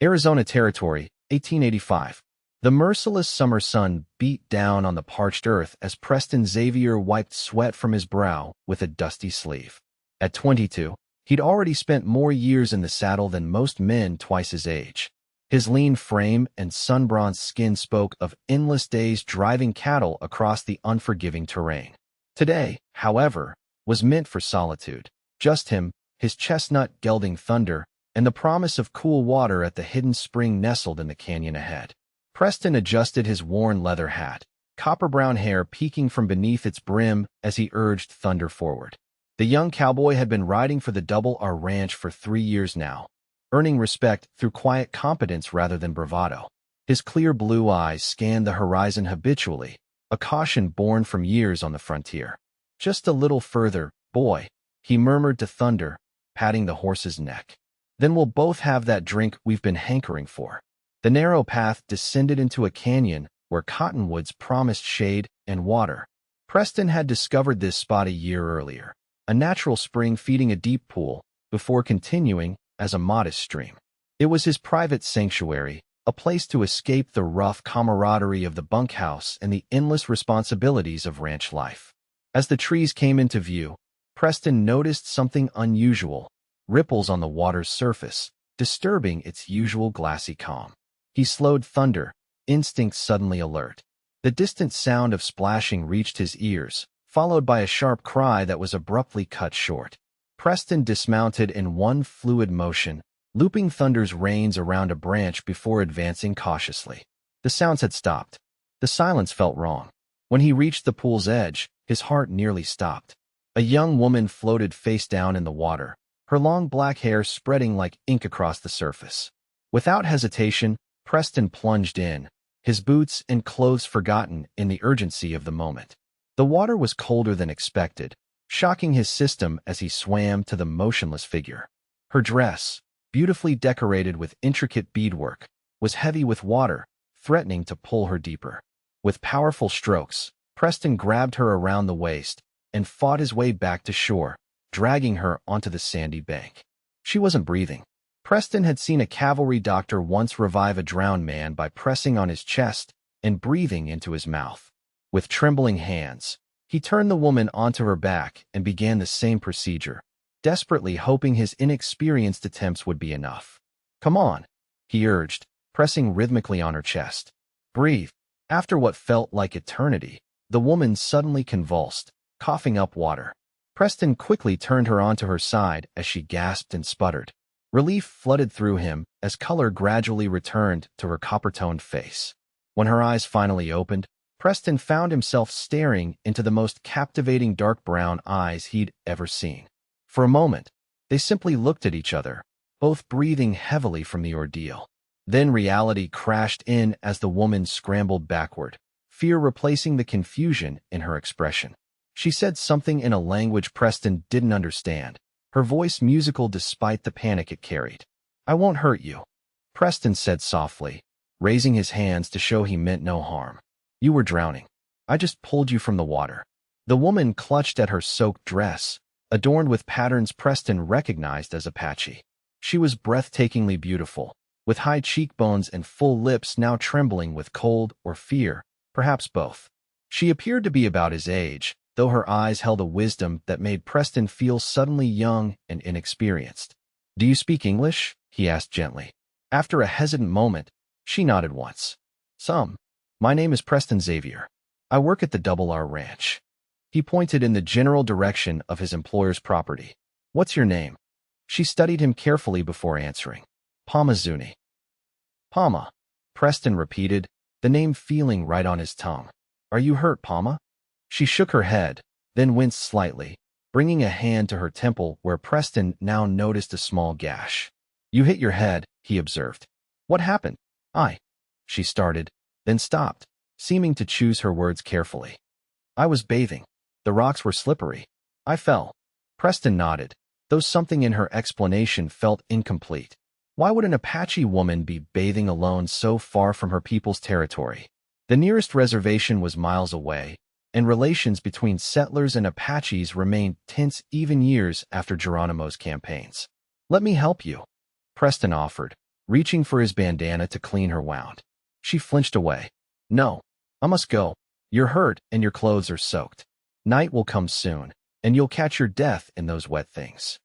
Arizona Territory, 1885. The merciless summer sun beat down on the parched earth as Preston Xavier wiped sweat from his brow with a dusty sleeve. At 22, he'd already spent more years in the saddle than most men twice his age. His lean frame and sun-bronzed skin spoke of endless days driving cattle across the unforgiving terrain. Today, however, was meant for solitude. Just him, his chestnut gelding Thunder, and the promise of cool water at the hidden spring nestled in the canyon ahead. Preston adjusted his worn leather hat, copper-brown hair peeking from beneath its brim as he urged Thunder forward. The young cowboy had been riding for the Double R Ranch for 3 years now, earning respect through quiet competence rather than bravado. His clear blue eyes scanned the horizon habitually, a caution born from years on the frontier. "Just a little further, boy," he murmured to Thunder, patting the horse's neck. "Then we'll both have that drink we've been hankering for." The narrow path descended into a canyon where cottonwoods promised shade and water. Preston had discovered this spot a year earlier, a natural spring feeding a deep pool, before continuing as a modest stream. It was his private sanctuary, a place to escape the rough camaraderie of the bunkhouse and the endless responsibilities of ranch life. As the trees came into view, Preston noticed something unusual: ripples on the water's surface, disturbing its usual glassy calm. He slowed Thunder, instinct suddenly alert. The distant sound of splashing reached his ears, followed by a sharp cry that was abruptly cut short. Preston dismounted in one fluid motion, looping Thunder's reins around a branch before advancing cautiously. The sounds had stopped. The silence felt wrong. When he reached the pool's edge, his heart nearly stopped. A young woman floated face down in the water, her long black hair spreading like ink across the surface. Without hesitation, Preston plunged in, his boots and clothes forgotten in the urgency of the moment. The water was colder than expected, shocking his system as he swam to the motionless figure. Her dress, beautifully decorated with intricate beadwork, was heavy with water, threatening to pull her deeper. With powerful strokes, Preston grabbed her around the waist and fought his way back to shore, dragging her onto the sandy bank. She wasn't breathing. Preston had seen a cavalry doctor once revive a drowned man by pressing on his chest and breathing into his mouth. With trembling hands, he turned the woman onto her back and began the same procedure, desperately hoping his inexperienced attempts would be enough. "Come on," he urged, pressing rhythmically on her chest. "Breathe." After what felt like eternity, the woman suddenly convulsed, coughing up water. Preston quickly turned her onto her side as she gasped and sputtered. Relief flooded through him as color gradually returned to her copper-toned face. When her eyes finally opened, Preston found himself staring into the most captivating dark brown eyes he'd ever seen. For a moment, they simply looked at each other, both breathing heavily from the ordeal. Then reality crashed in as the woman scrambled backward, fear replacing the confusion in her expression. She said something in a language Preston didn't understand, her voice musical despite the panic it carried. "I won't hurt you," Preston said softly, raising his hands to show he meant no harm. "You were drowning. I just pulled you from the water." The woman clutched at her soaked dress, adorned with patterns Preston recognized as Apache. She was breathtakingly beautiful, with high cheekbones and full lips now trembling with cold or fear, perhaps both. She appeared to be about his age, though her eyes held a wisdom that made Preston feel suddenly young and inexperienced. "Do you speak English?" he asked gently. After a hesitant moment, she nodded once. "Some. My name is Preston Xavier. I work at the Double R Ranch." He pointed in the general direction of his employer's property. "What's your name?" She studied him carefully before answering. "Pama Zuni." "Pama," Preston repeated, the name feeling right on his tongue. "Are you hurt, Pama?" She shook her head, then winced slightly, bringing a hand to her temple where Preston now noticed a small gash. "You hit your head," he observed. "What happened?" She started, then stopped, seeming to choose her words carefully. "I was bathing. The rocks were slippery. I fell." Preston nodded, though something in her explanation felt incomplete. Why would an Apache woman be bathing alone so far from her people's territory? The nearest reservation was miles away, and relations between settlers and Apaches remained tense even years after Geronimo's campaigns. "Let me help you," Preston offered, reaching for his bandana to clean her wound. She flinched away. No, I must go. You're hurt and your clothes are soaked. Night will come soon, and you'll catch your death in those wet things.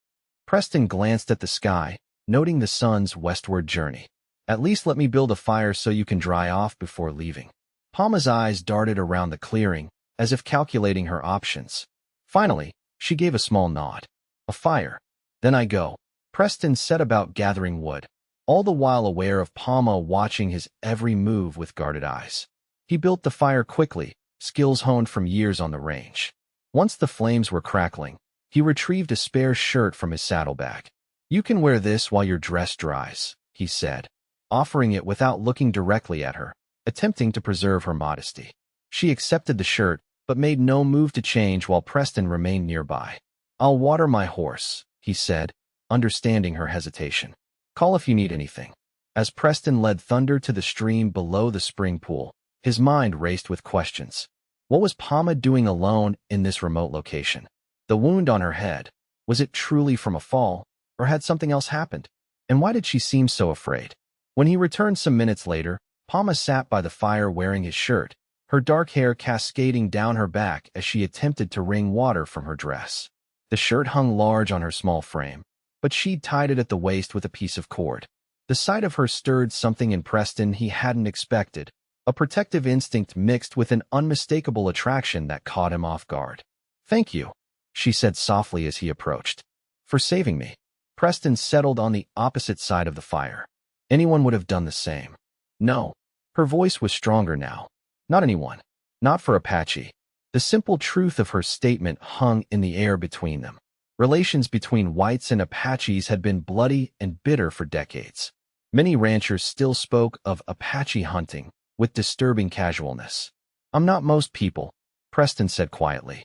Preston glanced at the sky, noting the sun's westward journey. At least let me build a fire so you can dry off before leaving. Palma's eyes darted around the clearing, as if calculating her options. Finally, she gave a small nod. A fire. Then I go. Preston set about gathering wood, all the while aware of Palma watching his every move with guarded eyes. He built the fire quickly, skills honed from years on the range. Once the flames were crackling, he retrieved a spare shirt from his saddlebag. You can wear this while your dress dries, he said, offering it without looking directly at her, attempting to preserve her modesty. She accepted the shirt, but made no move to change while Preston remained nearby. I'll water my horse, he said, understanding her hesitation. Call if you need anything. As Preston led Thunder to the stream below the spring pool, his mind raced with questions. What was Palma doing alone in this remote location? The wound on her head, was it truly from a fall, or had something else happened? And why did she seem so afraid? When he returned some minutes later, Palma sat by the fire wearing his shirt, her dark hair cascading down her back as she attempted to wring water from her dress. The shirt hung large on her small frame, but she'd tied it at the waist with a piece of cord. The sight of her stirred something in Preston he hadn't expected, a protective instinct mixed with an unmistakable attraction that caught him off guard. Thank you, she said softly as he approached. For saving me. Preston settled on the opposite side of the fire. Anyone would have done the same. No. Her voice was stronger now. Not anyone. Not for Apache. The simple truth of her statement hung in the air between them. Relations between whites and Apaches had been bloody and bitter for decades. Many ranchers still spoke of Apache hunting with disturbing casualness. I'm not most people, Preston said quietly.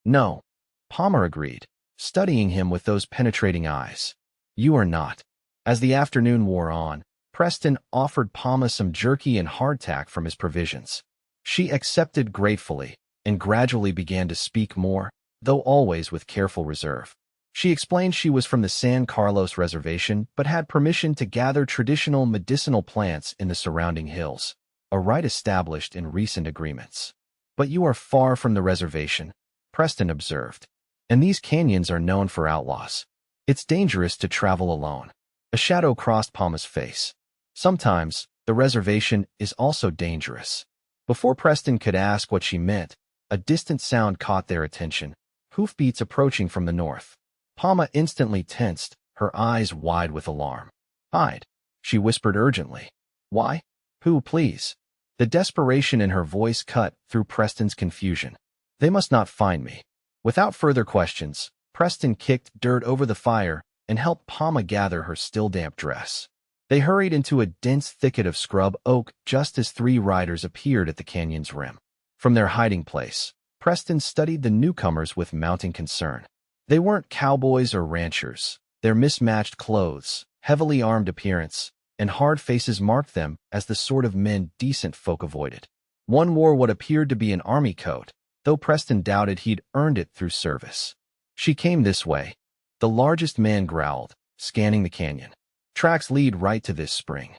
No, Palmer agreed, studying him with those penetrating eyes. You are not. As the afternoon wore on, Preston offered Palma some jerky and hardtack from his provisions. She accepted gratefully and gradually began to speak more, though always with careful reserve. She explained she was from the San Carlos Reservation but had permission to gather traditional medicinal plants in the surrounding hills, a right established in recent agreements. But you are far from the reservation, Preston observed, and these canyons are known for outlaws. It's dangerous to travel alone. A shadow crossed Palma's face. Sometimes, the reservation is also dangerous. Before Preston could ask what she meant, a distant sound caught their attention, hoofbeats approaching from the north. Palma instantly tensed, her eyes wide with alarm. Hide, she whispered urgently. Why? Who, please? The desperation in her voice cut through Preston's confusion. They must not find me. Without further questions, Preston kicked dirt over the fire and helped Palma gather her still damp dress. They hurried into a dense thicket of scrub oak just as three riders appeared at the canyon's rim. From their hiding place, Preston studied the newcomers with mounting concern. They weren't cowboys or ranchers. Their mismatched clothes, heavily armed appearance, and hard faces marked them as the sort of men decent folk avoided. One wore what appeared to be an army coat, though Preston doubted he'd earned it through service. She came this way. The largest man growled, scanning the canyon. Tracks lead right to this spring.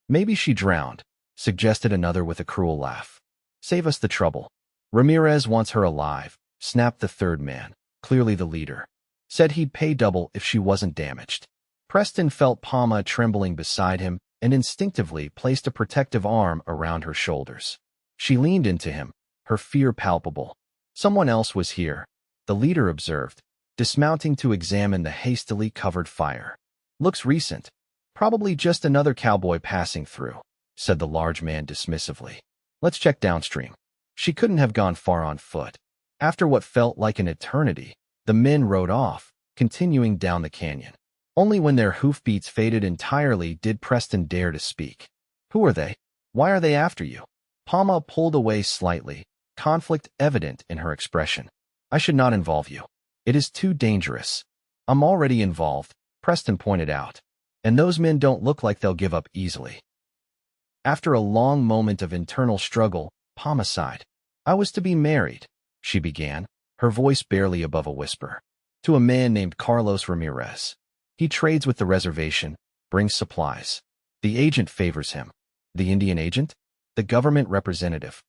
Maybe she drowned, suggested another with a cruel laugh. Save us the trouble. Ramirez wants her alive, snapped the third man, clearly the leader. Said he'd pay double if she wasn't damaged. Preston felt Palma trembling beside him and instinctively placed a protective arm around her shoulders. She leaned into him, her fear palpable. Someone else was here, the leader observed, dismounting to examine the hastily covered fire. Looks recent. Probably just another cowboy passing through, said the large man dismissively. Let's check downstream. She couldn't have gone far on foot. After what felt like an eternity, the men rode off, continuing down the canyon. Only when their hoofbeats faded entirely did Preston dare to speak. Who are they? Why are they after you? Palma pulled away slightly, conflict evident in her expression. I should not involve you. It is too dangerous. I'm already involved, Preston pointed out. And those men don't look like they'll give up easily. After a long moment of internal struggle, Palma sighed. I was to be married, she began, her voice barely above a whisper, to a man named Carlos Ramirez. He trades with the reservation, brings supplies. The agent favors him. The Indian agent? The government representative.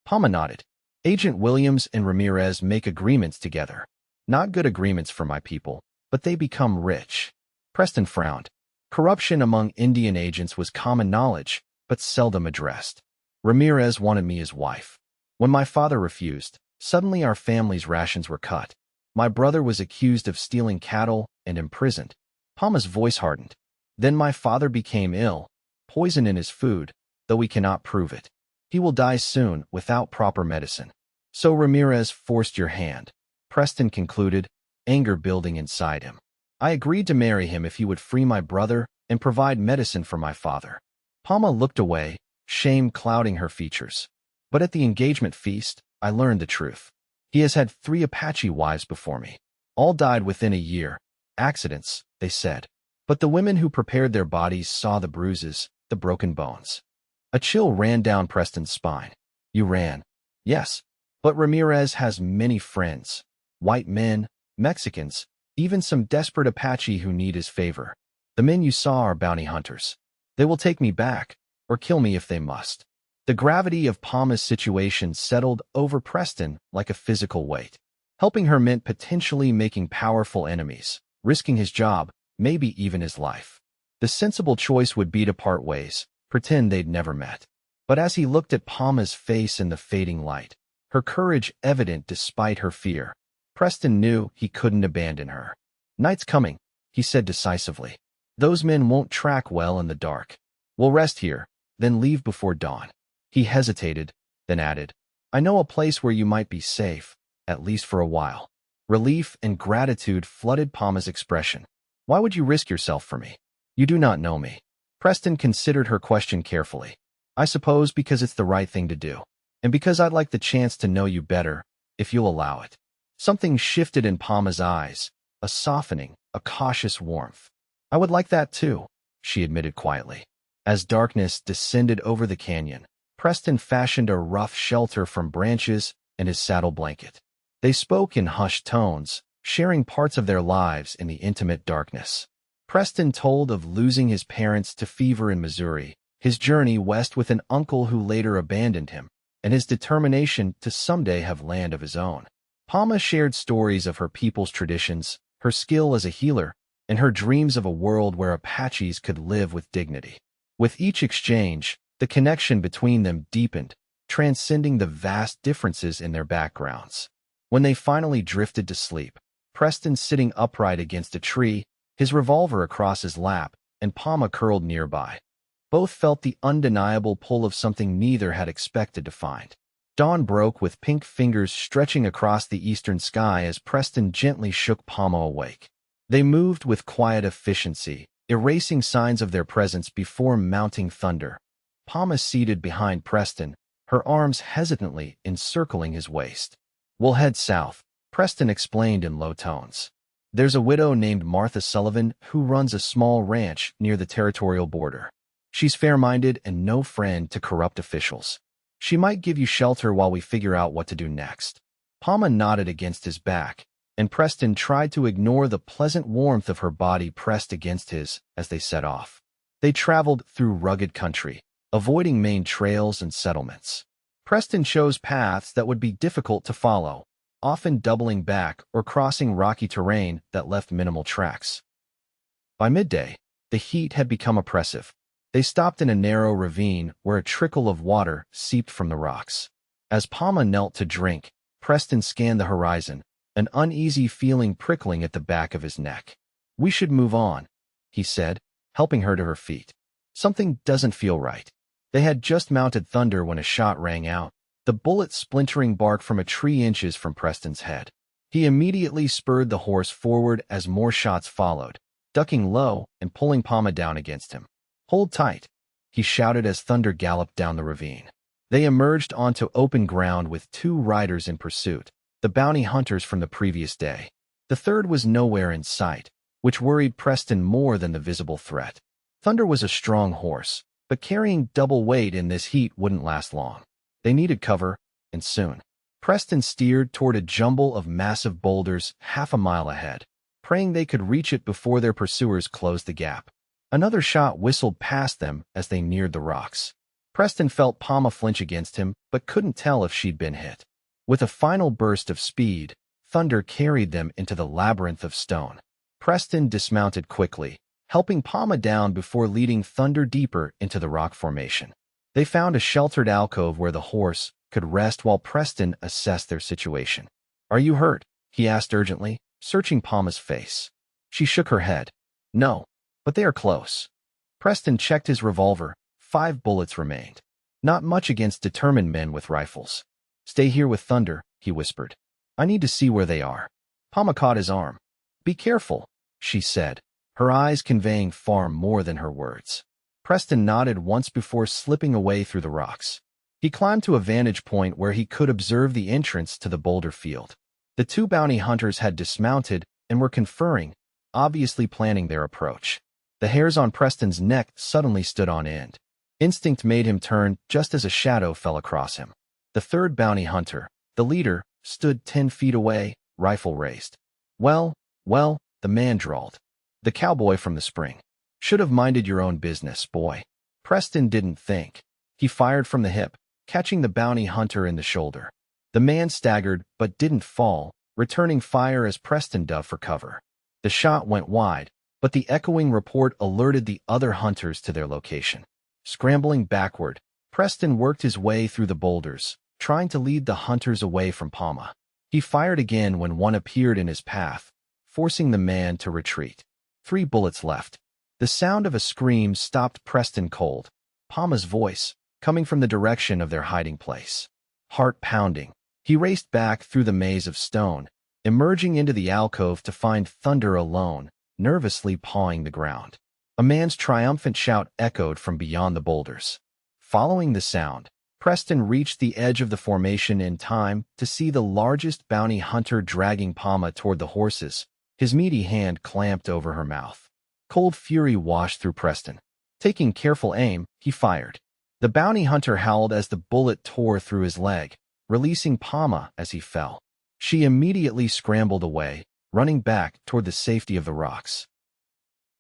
Palma nodded. Agent Williams and Ramirez make agreements together. Not good agreements for my people, but they become rich. Preston frowned. Corruption among Indian agents was common knowledge, but seldom addressed. Ramirez wanted me as wife. When my father refused, suddenly our family's rations were cut. My brother was accused of stealing cattle and imprisoned. Palma's voice hardened. Then my father became ill, poison in his food, though we cannot prove it. He will die soon without proper medicine. So Ramirez forced your hand, Preston concluded, anger building inside him. I agreed to marry him if he would free my brother and provide medicine for my father. Palma looked away, shame clouding her features. But at the engagement feast, I learned the truth. He has had 3 Apache wives before me. All died within a year. Accidents, they said. But the women who prepared their bodies saw the bruises, the broken bones. A chill ran down Preston's spine. You ran. Yes. But Ramirez has many friends. White men, Mexicans, even some desperate Apache who need his favor. The men you saw are bounty hunters. They will take me back, or kill me if they must. The gravity of Palma's situation settled over Preston like a physical weight. Helping her meant potentially making powerful enemies, risking his job, maybe even his life. The sensible choice would be to part ways, pretend they'd never met. But as he looked at Palma's face in the fading light, her courage evident despite her fear, Preston knew he couldn't abandon her. Night's coming, he said decisively. Those men won't track well in the dark. We'll rest here, then leave before dawn. He hesitated, then added, I know a place where you might be safe, at least for a while. Relief and gratitude flooded Palma's expression. Why would you risk yourself for me? You do not know me. Preston considered her question carefully. I suppose because it's the right thing to do, and because I'd like the chance to know you better, if you'll allow it. Something shifted in Palma's eyes, a softening, a cautious warmth. I would like that too, she admitted quietly. As darkness descended over the canyon, Preston fashioned a rough shelter from branches and his saddle blanket. They spoke in hushed tones, sharing parts of their lives in the intimate darkness. Preston told of losing his parents to fever in Missouri, his journey west with an uncle who later abandoned him, and his determination to someday have land of his own. Palma shared stories of her people's traditions, her skill as a healer, and her dreams of a world where Apaches could live with dignity. With each exchange, the connection between them deepened, transcending the vast differences in their backgrounds. When they finally drifted to sleep, Preston sitting upright against a tree, his revolver across his lap, and Palma curled nearby. Both felt the undeniable pull of something neither had expected to find. Dawn broke with pink fingers stretching across the eastern sky as Preston gently shook Palma awake. They moved with quiet efficiency, erasing signs of their presence before mounting thunder. Palma seated behind Preston, her arms hesitantly encircling his waist. We'll head south, Preston explained in low tones. There's a widow named Martha Sullivan who runs a small ranch near the territorial border. She's fair-minded and no friend to corrupt officials. She might give you shelter while we figure out what to do next. Palma nodded against his back, and Preston tried to ignore the pleasant warmth of her body pressed against his as they set off. They traveled through rugged country, avoiding main trails and settlements. Preston chose paths that would be difficult to follow, often doubling back or crossing rocky terrain that left minimal tracks. By midday, the heat had become oppressive. They stopped in a narrow ravine where a trickle of water seeped from the rocks. As Palma knelt to drink, Preston scanned the horizon, an uneasy feeling prickling at the back of his neck. We should move on, he said, helping her to her feet. Something doesn't feel right. They had just mounted thunder when a shot rang out, the bullet splintering bark from a tree inches from Preston's head. He immediately spurred the horse forward as more shots followed, ducking low and pulling Palma down against him. Hold tight, he shouted as thunder galloped down the ravine. They emerged onto open ground with 2 riders in pursuit, the bounty hunters from the previous day. The third was nowhere in sight, which worried Preston more than the visible threat. Thunder was a strong horse, but carrying double weight in this heat wouldn't last long. They needed cover, and soon. Preston steered toward a jumble of massive boulders half a mile ahead, praying they could reach it before their pursuers closed the gap. Another shot whistled past them as they neared the rocks. Preston felt Palma flinch against him, but couldn't tell if she'd been hit. With a final burst of speed, thunder carried them into the labyrinth of stone. Preston dismounted quickly, helping Palma down before leading Thunder deeper into the rock formation. They found a sheltered alcove where the horse could rest while Preston assessed their situation. "Are you hurt?" he asked urgently, searching Palma's face. She shook her head. "No, but they are close." Preston checked his revolver. 5 bullets remained. Not much against determined men with rifles. "Stay here with Thunder," he whispered. "I need to see where they are." Palma caught his arm. "Be careful," she said, her eyes conveying far more than her words. Preston nodded once before slipping away through the rocks. He climbed to a vantage point where he could observe the entrance to the boulder field. The 2 bounty hunters had dismounted and were conferring, obviously planning their approach. The hairs on Preston's neck suddenly stood on end. Instinct made him turn just as a shadow fell across him. The 3rd bounty hunter, the leader, stood 10 feet away, rifle raised. Well, the man drawled. "The cowboy from the spring. Should have minded your own business, boy." Preston didn't think. He fired from the hip, catching the bounty hunter in the shoulder. The man staggered but didn't fall, returning fire as Preston dove for cover. The shot went wide, but the echoing report alerted the other hunters to their location. Scrambling backward, Preston worked his way through the boulders, trying to lead the hunters away from Palma. He fired again when one appeared in his path, forcing the man to retreat. 3 bullets left. The sound of a scream stopped Preston cold. Palma's voice, coming from the direction of their hiding place. Heart pounding, he raced back through the maze of stone, emerging into the alcove to find Thunder alone, nervously pawing the ground. A man's triumphant shout echoed from beyond the boulders. Following the sound, Preston reached the edge of the formation in time to see the largest bounty hunter dragging Palma toward the horses, his meaty hand clamped over her mouth. Cold fury washed through Preston. Taking careful aim, he fired. The bounty hunter howled as the bullet tore through his leg, releasing Palma as he fell. She immediately scrambled away, running back toward the safety of the rocks.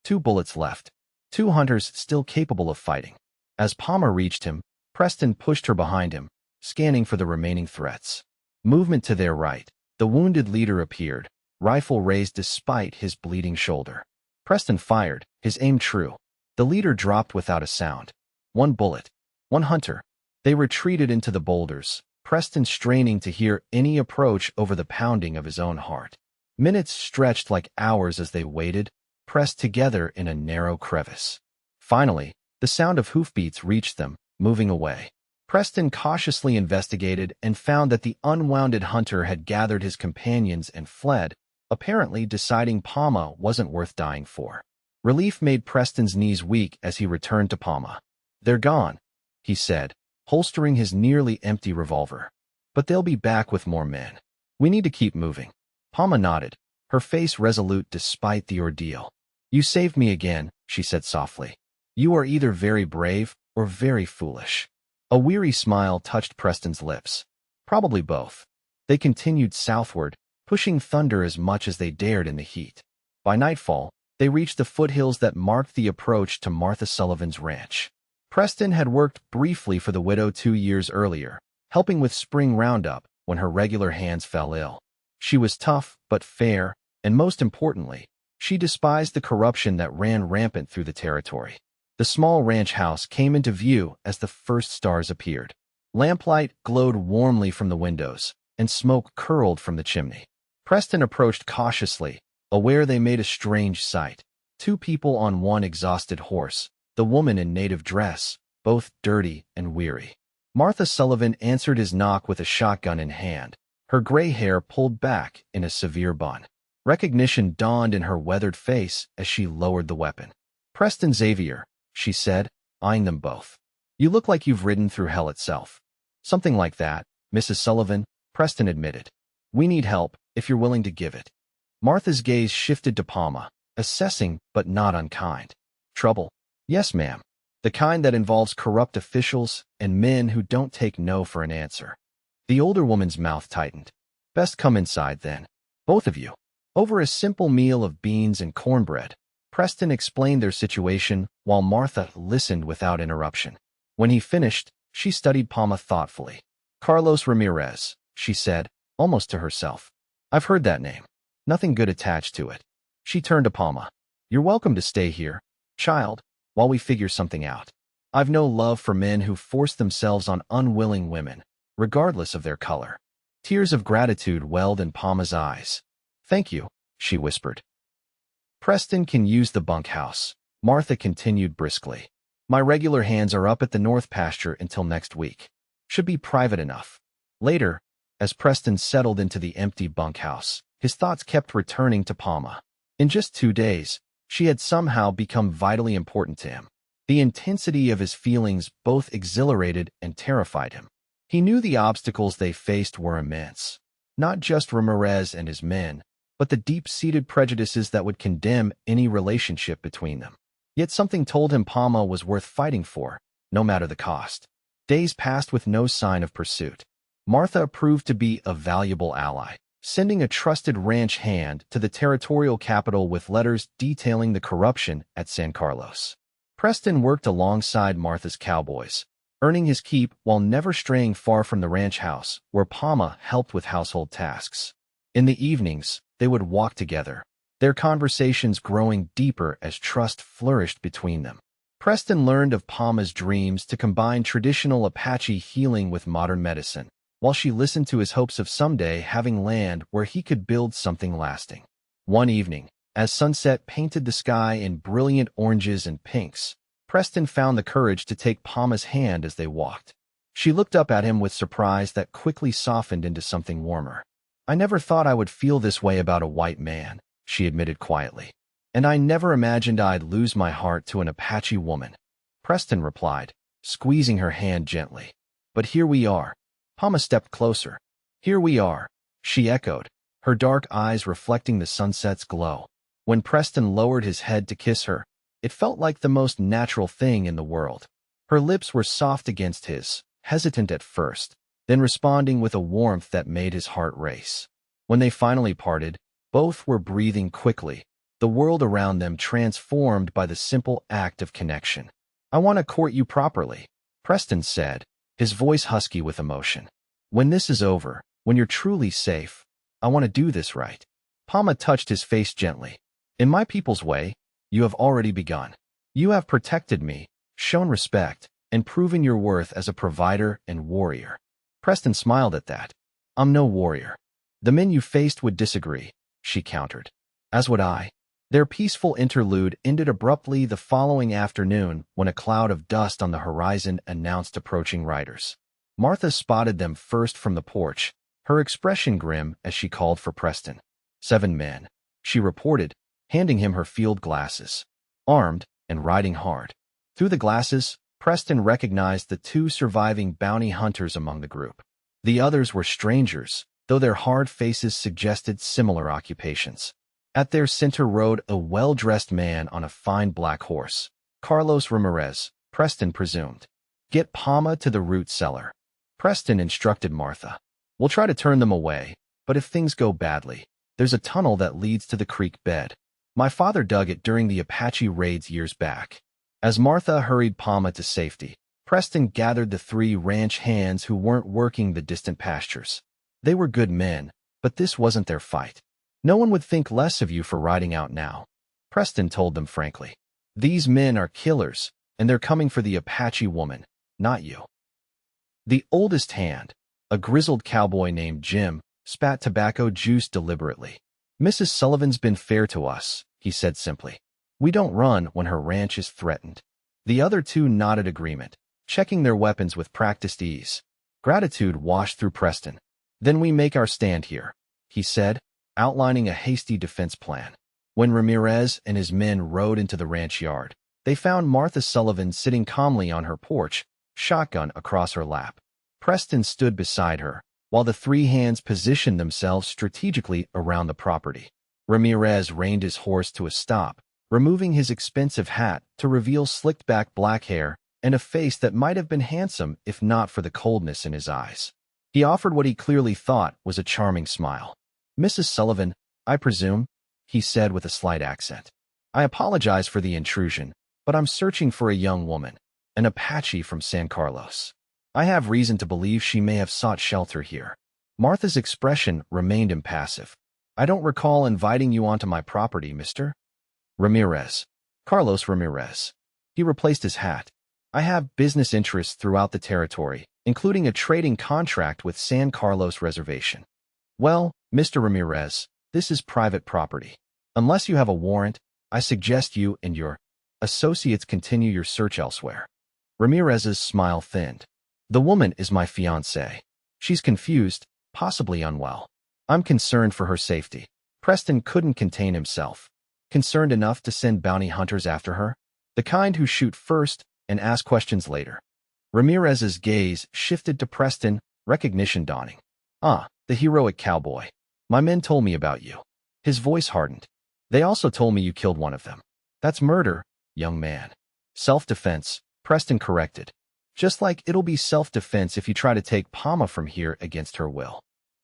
2 bullets left. 2 hunters still capable of fighting. As Palma reached him, Preston pushed her behind him, scanning for the remaining threats. Movement to their right. The wounded leader appeared, rifle raised despite his bleeding shoulder. Preston fired, his aim true. The leader dropped without a sound. 1 bullet. 1 hunter. They retreated into the boulders, Preston straining to hear any approach over the pounding of his own heart. Minutes stretched like hours as they waited, pressed together in a narrow crevice. Finally, the sound of hoofbeats reached them, moving away. Preston cautiously investigated and found that the unwounded hunter had gathered his companions and fled, apparently deciding Palma wasn't worth dying for. Relief made Preston's knees weak as he returned to Palma. "They're gone," he said, holstering his nearly empty revolver. "But they'll be back with more men. We need to keep moving." Palma nodded, her face resolute despite the ordeal. "You saved me again," she said softly. "You are either very brave or very foolish." A weary smile touched Preston's lips. Probably both. They continued southward, pushing Thunder as much as they dared in the heat. By nightfall, they reached the foothills that marked the approach to Martha Sullivan's ranch. Preston had worked briefly for the widow 2 years earlier, helping with spring roundup when her regular hands fell ill. She was tough but fair, and most importantly, she despised the corruption that ran rampant through the territory. The small ranch house came into view as the first stars appeared. Lamplight glowed warmly from the windows, and smoke curled from the chimney. Preston approached cautiously, aware they made a strange sight. 2 people on 1 exhausted horse, the woman in native dress, both dirty and weary. Martha Sullivan answered his knock with a shotgun in hand, her gray hair pulled back in a severe bun. Recognition dawned in her weathered face as she lowered the weapon. "Preston Xavier," she said, eyeing them both. "You look like you've ridden through hell itself." "Something like that, Mrs. Sullivan," Preston admitted. "We need help, if you're willing to give it." Martha's gaze shifted to Palma, assessing but not unkind. "Trouble?" "Yes, ma'am. The kind that involves corrupt officials and men who don't take no for an answer." The older woman's mouth tightened. "Best come inside, then. Both of you." Over a simple meal of beans and cornbread, Preston explained their situation while Martha listened without interruption. When he finished, she studied Palma thoughtfully. Carlos Ramirez, she said, almost to herself. I've heard that name. Nothing good attached to it. She turned to Palma. You're welcome to stay here, child, while we figure something out. I've no love for men who force themselves on unwilling women, regardless of their color. Tears of gratitude welled in Palma's eyes. Thank you, she whispered. Preston can use the bunkhouse, Martha continued briskly. My regular hands are up at the north pasture until next week. Should be private enough. Later, as Preston settled into the empty bunkhouse, his thoughts kept returning to Palma. In just 2 days, she had somehow become vitally important to him. The intensity of his feelings both exhilarated and terrified him. He knew the obstacles they faced were immense. Not just Ramirez and his men, but the deep-seated prejudices that would condemn any relationship between them. Yet something told him Palma was worth fighting for, no matter the cost. Days passed with no sign of pursuit. Martha proved to be a valuable ally, sending a trusted ranch hand to the territorial capital with letters detailing the corruption at San Carlos. Preston worked alongside Martha's cowboys, earning his keep while never straying far from the ranch house, where Palma helped with household tasks. In the evenings, they would walk together, their conversations growing deeper as trust flourished between them. Preston learned of Palma's dreams to combine traditional Apache healing with modern medicine, while she listened to his hopes of someday having land where he could build something lasting. One evening, as sunset painted the sky in brilliant oranges and pinks, Preston found the courage to take Palma's hand as they walked. She looked up at him with surprise that quickly softened into something warmer. I never thought I would feel this way about a white man, she admitted quietly. And I never imagined I'd lose my heart to an Apache woman, Preston replied, squeezing her hand gently. But here we are. Palma stepped closer. Here we are, she echoed, her dark eyes reflecting the sunset's glow. When Preston lowered his head to kiss her, it felt like the most natural thing in the world. Her lips were soft against his, hesitant at first, then responding with a warmth that made his heart race. When they finally parted, both were breathing quickly, the world around them transformed by the simple act of connection. I want to court you properly, Preston said, his voice husky with emotion. When this is over, when you're truly safe, I want to do this right. Palma touched his face gently. In my people's way, you have already begun. You have protected me, shown respect, and proven your worth as a provider and warrior. Preston smiled at that. I'm no warrior. The men you faced would disagree, she countered. As would I. Their peaceful interlude ended abruptly the following afternoon when a cloud of dust on the horizon announced approaching riders. Martha spotted them first from the porch, her expression grim as she called for Preston. 7 men, she reported, handing him her field glasses. Armed and riding hard. Through the glasses, Preston recognized the 2 surviving bounty hunters among the group. The others were strangers, though their hard faces suggested similar occupations. At their center rode a well-dressed man on a fine black horse. Carlos Ramirez, Preston presumed. Get Palma to the root cellar. Preston instructed Martha. We'll try to turn them away, but if things go badly, there's a tunnel that leads to the creek bed. My father dug it during the Apache raids years back. As Martha hurried Palma to safety, Preston gathered the 3 ranch hands who weren't working the distant pastures. They were good men, but this wasn't their fight. No one would think less of you for riding out now, Preston told them frankly. These men are killers, and they're coming for the Apache woman, not you. The oldest hand, a grizzled cowboy named Jim, spat tobacco juice deliberately. Mrs. Sullivan's been fair to us, he said simply. We don't run when her ranch is threatened. The other 2 nodded agreement, checking their weapons with practiced ease. Gratitude washed through Preston. Then we make our stand here, he said, outlining a hasty defense plan. When Ramirez and his men rode into the ranch yard, they found Martha Sullivan sitting calmly on her porch, shotgun across her lap. Preston stood beside her, while the 3 hands positioned themselves strategically around the property. Ramirez reined his horse to a stop, removing his expensive hat to reveal slicked-back black hair and a face that might have been handsome if not for the coldness in his eyes. He offered what he clearly thought was a charming smile. Mrs. Sullivan, I presume, he said with a slight accent. I apologize for the intrusion, but I'm searching for a young woman, an Apache from San Carlos. I have reason to believe she may have sought shelter here. Martha's expression remained impassive. I don't recall inviting you onto my property, Mr. Ramirez. Carlos Ramirez. He replaced his hat. I have business interests throughout the territory, including a trading contract with San Carlos Reservation. Well, Mr. Ramirez, this is private property. Unless you have a warrant, I suggest you and your associates continue your search elsewhere. Ramirez's smile thinned. The woman is my fiancée. She's confused, possibly unwell. I'm concerned for her safety. Preston couldn't contain himself. Concerned enough to send bounty hunters after her? The kind who shoot first and ask questions later. Ramirez's gaze shifted to Preston, recognition dawning. Ah, the heroic cowboy. My men told me about you. His voice hardened. They also told me you killed one of them. That's murder, young man. Self-defense, Preston corrected. Just like it'll be self-defense if you try to take Palma from here against her will.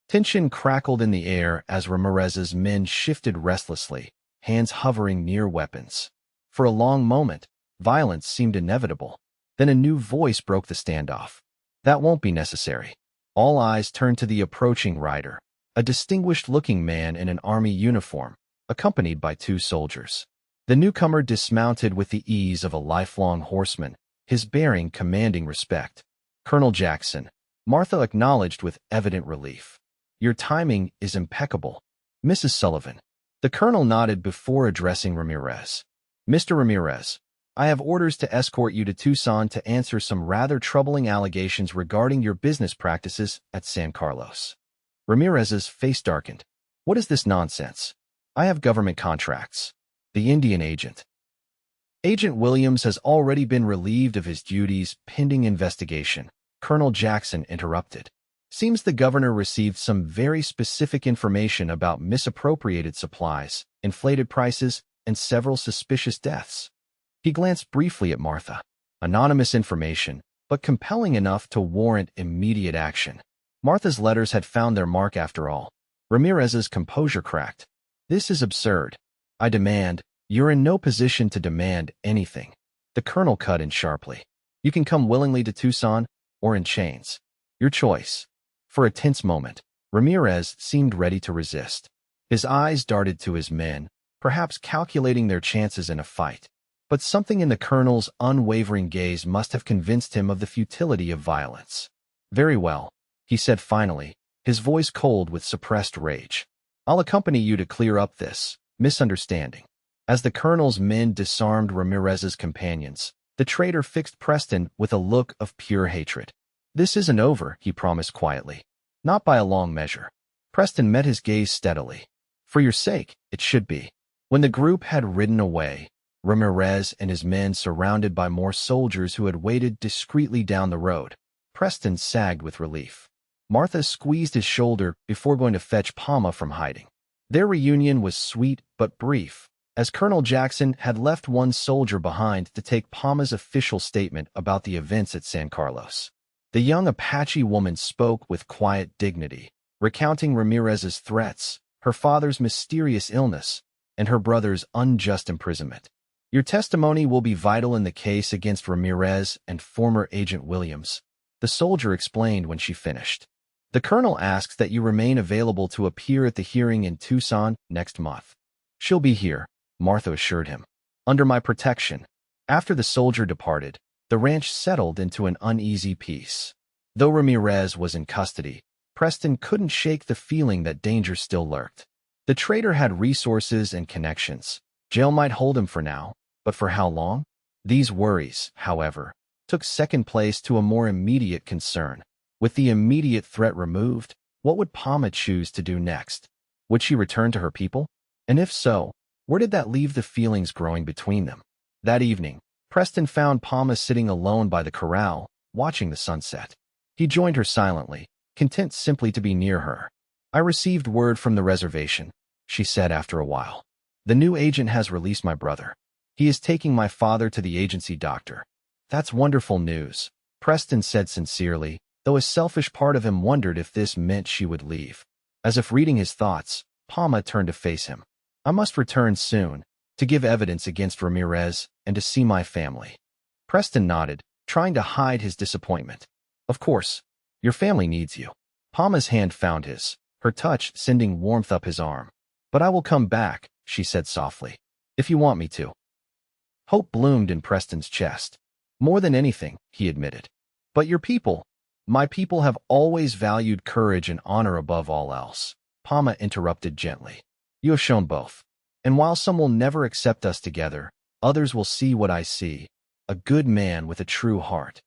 Tension crackled in the air as Ramirez's men shifted restlessly, hands hovering near weapons. For a long moment, violence seemed inevitable. Then a new voice broke the standoff. That won't be necessary. All eyes turned to the approaching rider, a distinguished-looking man in an army uniform, accompanied by 2 soldiers. The newcomer dismounted with the ease of a lifelong horseman, his bearing commanding respect. Colonel Jackson, Martha acknowledged with evident relief. Your timing is impeccable. Mrs. Sullivan. The colonel nodded before addressing Ramirez. Mr. Ramirez, I have orders to escort you to Tucson to answer some rather troubling allegations regarding your business practices at San Carlos. Ramirez's face darkened. What is this nonsense? I have government contracts. The Indian agent. Agent Williams has already been relieved of his duties pending investigation, Colonel Jackson interrupted. Seems the governor received some very specific information about misappropriated supplies, inflated prices, and several suspicious deaths. He glanced briefly at Martha. Anonymous information, but compelling enough to warrant immediate action. Martha's letters had found their mark after all. Ramirez's composure cracked. This is absurd. I demand. You're in no position to demand anything. The colonel cut in sharply. You can come willingly to Tucson, or in chains. Your choice. For a tense moment, Ramirez seemed ready to resist. His eyes darted to his men, perhaps calculating their chances in a fight. But something in the colonel's unwavering gaze must have convinced him of the futility of violence. Very well, he said finally, his voice cold with suppressed rage. I'll accompany you to clear up this misunderstanding. As the colonel's men disarmed Ramirez's companions, the traitor fixed Preston with a look of pure hatred. This isn't over, he promised quietly. Not by a long measure. Preston met his gaze steadily. For your sake, it should be. When the group had ridden away, Ramirez and his men surrounded by more soldiers who had waited discreetly down the road, Preston sagged with relief. Martha squeezed his shoulder before going to fetch Palma from hiding. Their reunion was sweet but brief, as Colonel Jackson had left one soldier behind to take Palma's official statement about the events at San Carlos. The young Apache woman spoke with quiet dignity, recounting Ramirez's threats, her father's mysterious illness, and her brother's unjust imprisonment. Your testimony will be vital in the case against Ramirez and former Agent Williams, the soldier explained when she finished. The colonel asks that you remain available to appear at the hearing in Tucson next month. She'll be here, Martha assured him. Under my protection. After the soldier departed, the ranch settled into an uneasy peace. Though Ramirez was in custody, Preston couldn't shake the feeling that danger still lurked. The traitor had resources and connections. Jail might hold him for now, but for how long? These worries, however, took second place to a more immediate concern. With the immediate threat removed, what would Palma choose to do next? Would she return to her people? And if so, where did that leave the feelings growing between them? That evening, Preston found Palma sitting alone by the corral, watching the sunset. He joined her silently, content simply to be near her. I received word from the reservation, she said after a while. The new agent has released my brother. He is taking my father to the agency doctor. That's wonderful news, Preston said sincerely, though a selfish part of him wondered if this meant she would leave. As if reading his thoughts, Palma turned to face him. I must return soon, To give evidence against Ramirez and to see my family. Preston nodded, trying to hide his disappointment. Of course. Your family needs you. Palma's hand found his, her touch sending warmth up his arm. But I will come back, she said softly. If you want me to. Hope bloomed in Preston's chest. More than anything, he admitted. But your people, my people have always valued courage and honor above all else. Palma interrupted gently. You have shown both. And while some will never accept us together, others will see what I see, a good man with a true heart.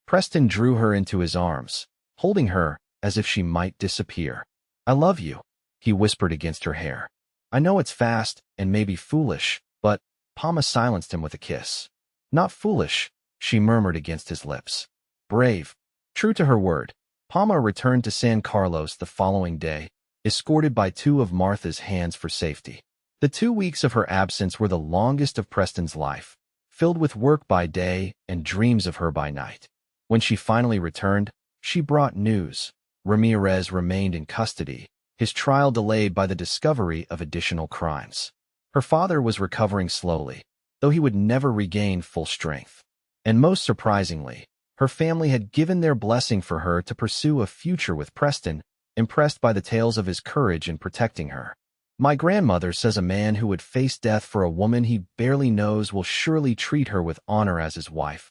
Preston drew her into his arms, holding her as if she might disappear. I love you, he whispered against her hair. I know it's fast and maybe foolish, but Palma silenced him with a kiss. Not foolish, she murmured against his lips. Brave. True to her word, Palma returned to San Carlos the following day, escorted by two of Martha's hands for safety. The 2 weeks of her absence were the longest of Preston's life, filled with work by day and dreams of her by night. When she finally returned, she brought news. Ramirez remained in custody, his trial delayed by the discovery of additional crimes. Her father was recovering slowly, though he would never regain full strength. And most surprisingly, her family had given their blessing for her to pursue a future with Preston, impressed by the tales of his courage in protecting her. My grandmother says a man who would face death for a woman he barely knows will surely treat her with honor as his wife.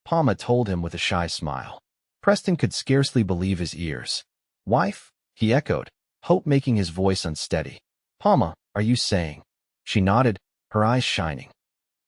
Palma told him with a shy smile. Preston could scarcely believe his ears. Wife? He echoed, hope making his voice unsteady. Palma, are you saying? She nodded, her eyes shining.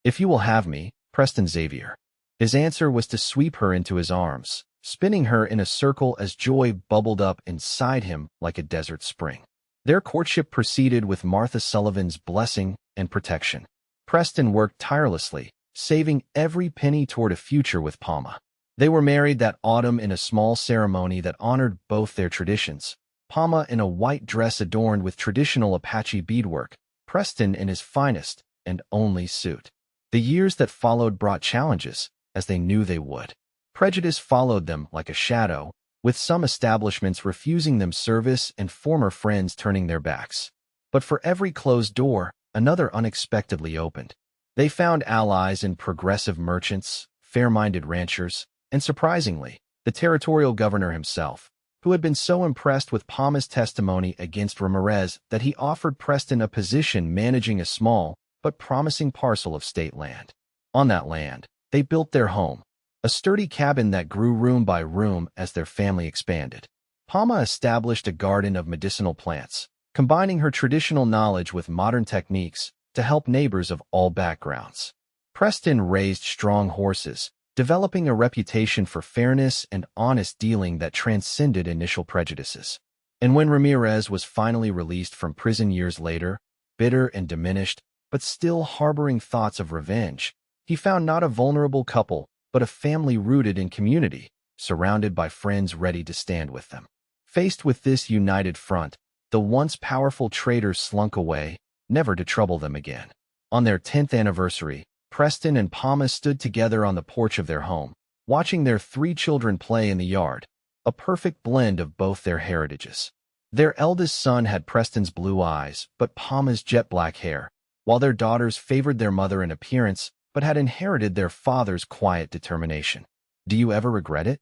If you will have me, Preston Xavier. His answer was to sweep her into his arms, spinning her in a circle as joy bubbled up inside him like a desert spring. Their courtship proceeded with Martha Sullivan's blessing and protection. Preston worked tirelessly, saving every penny toward a future with Palma. They were married that autumn in a small ceremony that honored both their traditions. Palma in a white dress adorned with traditional Apache beadwork, Preston in his finest and only suit. The years that followed brought challenges, as they knew they would. Prejudice followed them like a shadow, with some establishments refusing them service and former friends turning their backs. But for every closed door, another unexpectedly opened. They found allies in progressive merchants, fair-minded ranchers, and surprisingly, the territorial governor himself, who had been so impressed with Palma's testimony against Ramirez that he offered Preston a position managing a small but promising parcel of state land. On that land, they built their home, a sturdy cabin that grew room by room as their family expanded. Palma established a garden of medicinal plants, combining her traditional knowledge with modern techniques to help neighbors of all backgrounds. Preston raised strong horses, developing a reputation for fairness and honest dealing that transcended initial prejudices. And when Ramirez was finally released from prison years later, bitter and diminished, but still harboring thoughts of revenge, he found not a vulnerable couple, but a family rooted in community, surrounded by friends ready to stand with them. Faced with this united front, the once powerful traitors slunk away, never to trouble them again. On their 10th anniversary, Preston and Palma stood together on the porch of their home, watching their 3 children play in the yard, a perfect blend of both their heritages. Their eldest son had Preston's blue eyes, but Palma's jet-black hair, while their daughters favored their mother in appearance, but had inherited their father's quiet determination. Do you ever regret it?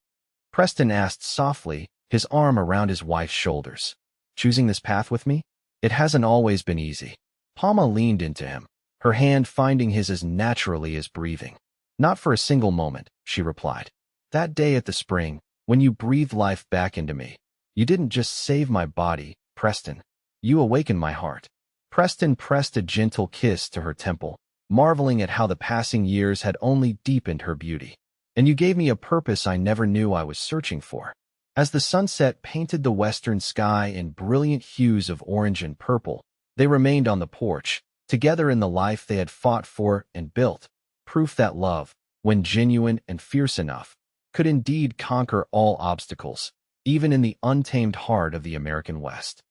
Preston asked softly, his arm around his wife's shoulders. Choosing this path with me? It hasn't always been easy. Palma leaned into him, her hand finding his as naturally as breathing. Not for a single moment, she replied. That day at the spring, when you breathed life back into me, you didn't just save my body, Preston. You awakened my heart. Preston pressed a gentle kiss to her temple, marveling at how the passing years had only deepened her beauty. And you gave me a purpose I never knew I was searching for. As the sunset painted the western sky in brilliant hues of orange and purple, they remained on the porch, together in the life they had fought for and built, proof that love, when genuine and fierce enough, could indeed conquer all obstacles, even in the untamed heart of the American West.